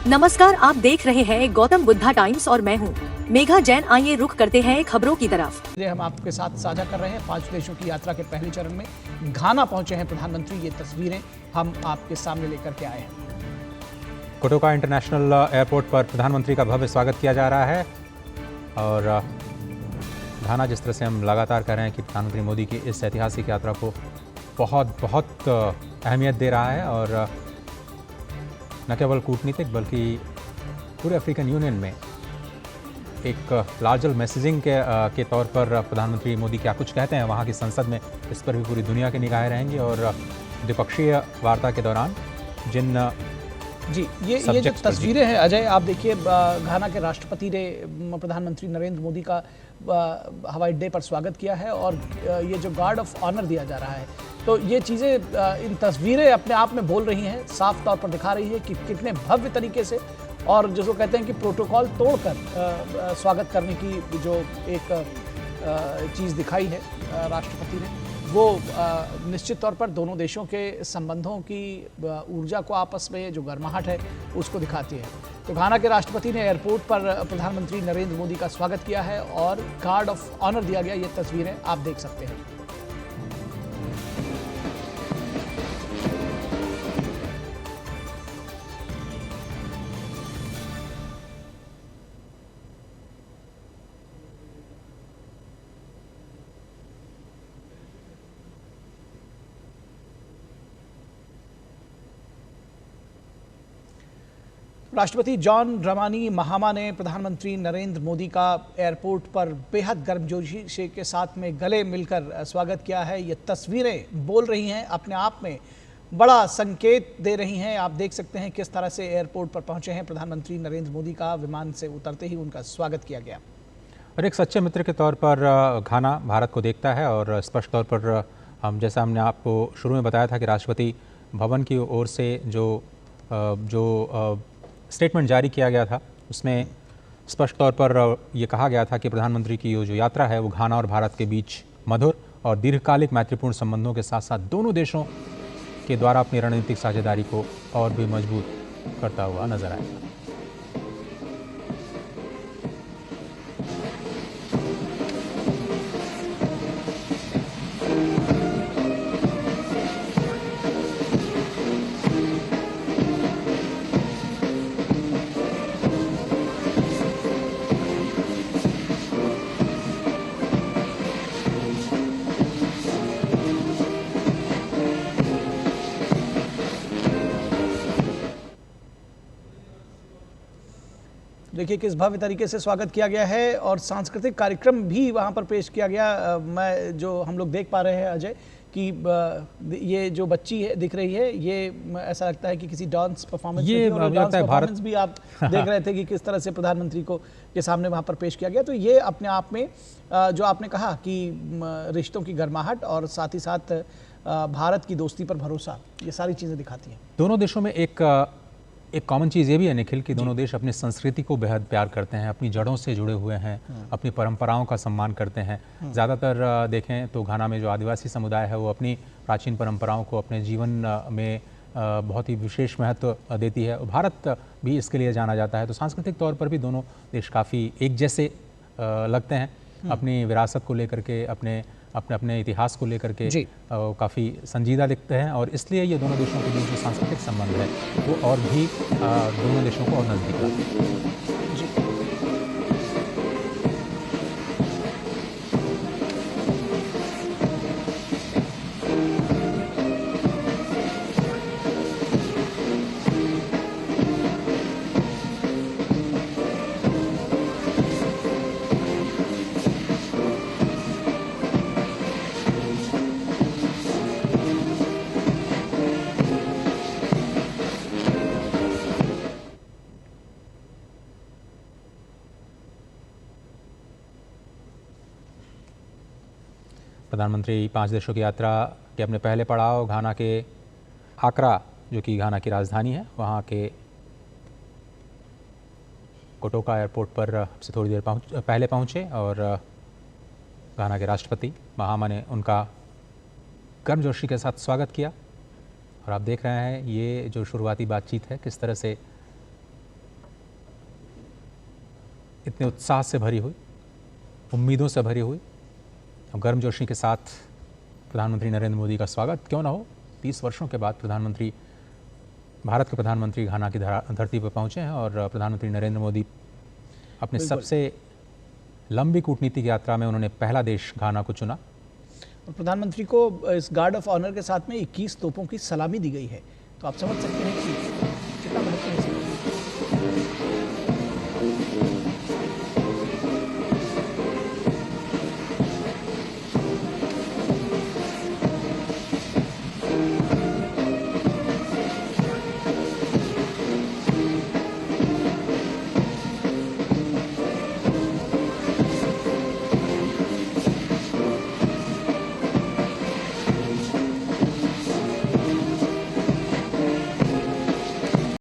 नमस्कार, आप देख रहे हैं गौतम बुद्धा टाइम्स और मैं हूं मेघा जैन। आइए रुख करते हैं खबरों की तरफ। हम आपके साथ साझा कर रहे हैं 5 देशों की यात्रा के पहले चरण में घाना पहुंचे हैं प्रधानमंत्री। ये तस्वीरें हम आपके सामने लेकर के आए हैं। कोटोका इंटरनेशनल एयरपोर्ट पर प्रधानमंत्री का भव्य स्वागत किया जा रहा है और घाना, जिस तरह से हम लगातार कह रहे हैं कि प्रधानमंत्री मोदी की इस ऐतिहासिक यात्रा को बहुत अहमियत दे रहा है और न केवल कूटनीतिक बल्कि पूरे अफ्रीकन यूनियन में एक लार्जर मैसेजिंग के तौर पर प्रधानमंत्री मोदी क्या कुछ कहते हैं वहाँ की संसद में, इस पर भी पूरी दुनिया की निगाहें रहेंगी। और द्विपक्षीय वार्ता के दौरान जिन ये जो तस्वीरें हैं अजय, आप देखिए, घाना के राष्ट्रपति ने प्रधानमंत्री नरेंद्र मोदी का हवाई अड्डे पर स्वागत किया है और ये जो गार्ड ऑफ ऑनर दिया जा रहा है, तो ये चीज़ें, इन तस्वीरें अपने आप में बोल रही हैं, साफ तौर पर दिखा रही है कि कितने भव्य तरीके से और जिसको कहते हैं कि प्रोटोकॉल तोड़कर स्वागत करने की जो एक चीज़ दिखाई है राष्ट्रपति ने, वो निश्चित तौर पर दोनों देशों के संबंधों की ऊर्जा को, आपस में जो गर्माहट है उसको दिखाती है। तो घाना के राष्ट्रपति ने एयरपोर्ट पर प्रधानमंत्री नरेंद्र मोदी का स्वागत किया है और गार्ड ऑफ ऑनर दिया गया। ये तस्वीरें आप देख सकते हैं। राष्ट्रपति जॉन ड्रमानी महामा ने प्रधानमंत्री नरेंद्र मोदी का एयरपोर्ट पर बेहद गर्मजोशी के साथ में गले मिलकर स्वागत किया है। ये तस्वीरें बोल रही हैं, अपने आप में बड़ा संकेत दे रही हैं। आप देख सकते हैं किस तरह से एयरपोर्ट पर पहुंचे हैं प्रधानमंत्री नरेंद्र मोदी का विमान से उतरते ही उनका स्वागत किया गया। और एक सच्चे मित्र के तौर पर घाना भारत को देखता है और स्पष्ट तौर पर जैसा हमने आपको शुरू में बताया था कि राष्ट्रपति भवन की ओर से जो स्टेटमेंट जारी किया गया था उसमें स्पष्ट तौर पर ये कहा गया था कि प्रधानमंत्री की जो यात्रा है वो घाना और भारत के बीच मधुर और दीर्घकालिक मैत्रीपूर्ण संबंधों के साथ साथ दोनों देशों के द्वारा अपनी रणनीतिक साझेदारी को और भी मजबूत करता हुआ नजर आएगा। देखिए किस भव्य तरीके से स्वागत किया गया है और सांस्कृतिक कार्यक्रम भी वहाँ पर पेश किया गया। मैं जो हम लोग देख पा रहे हैं अजय कि ये जो बच्ची है दिख रही है, ये ऐसा लगता है कि किसी डांस परफॉर्मेंस भी आप देख रहे थे कि किस तरह से प्रधानमंत्री को के सामने वहाँ पर पेश किया गया। तो ये अपने आप में जो आपने कहा कि रिश्तों की गर्माहट और साथ ही साथ भारत की दोस्ती पर भरोसा, ये सारी चीज़ें दिखाती हैं। दोनों देशों में एक कॉमन चीज़ ये भी है निखिल कि दोनों देश अपनी संस्कृति को बेहद प्यार करते हैं, अपनी जड़ों से जुड़े हुए हैं, अपनी परंपराओं का सम्मान करते हैं। ज़्यादातर देखें तो घाना में जो आदिवासी समुदाय है वो अपनी प्राचीन परंपराओं को अपने जीवन में बहुत ही विशेष महत्व देती है। भारत भी इसके लिए जाना जाता है। तो सांस्कृतिक तौर पर भी दोनों देश काफ़ी एक जैसे लगते हैं, अपनी विरासत को लेकर के, अपने इतिहास को लेकर के काफ़ी संजीदा दिखते हैं और इसलिए ये दोनों देशों के बीच जो सांस्कृतिक संबंध है वो और भी दोनों देशों को और नज़दीक लाते हैं। प्रधानमंत्री 5 देशों की यात्रा के अपने पहले पड़ाव घाना के आक्रा, जो कि घाना की राजधानी है, वहाँ के कोटोका एयरपोर्ट पर से थोड़ी देर पहले पहुँचे और घाना के राष्ट्रपति महामा ने उनका गर्मजोशी के साथ स्वागत किया। और आप देख रहे हैं ये जो शुरुआती बातचीत है किस तरह से इतने उत्साह से भरी हुई, उम्मीदों से भरी हुई और गर्मजोशी के साथ प्रधानमंत्री नरेंद्र मोदी का स्वागत क्यों ना हो। 30 वर्षों के बाद प्रधानमंत्री, भारत के प्रधानमंत्री घाना की धरती पर पहुंचे हैं और प्रधानमंत्री नरेंद्र मोदी अपने सबसे लंबी कूटनीतिक यात्रा में उन्होंने पहला देश घाना को चुना। और प्रधानमंत्री को इस गार्ड ऑफ ऑनर के साथ में 21 तोपों की सलामी दी गई है। तो आप समझ सकते हैं कि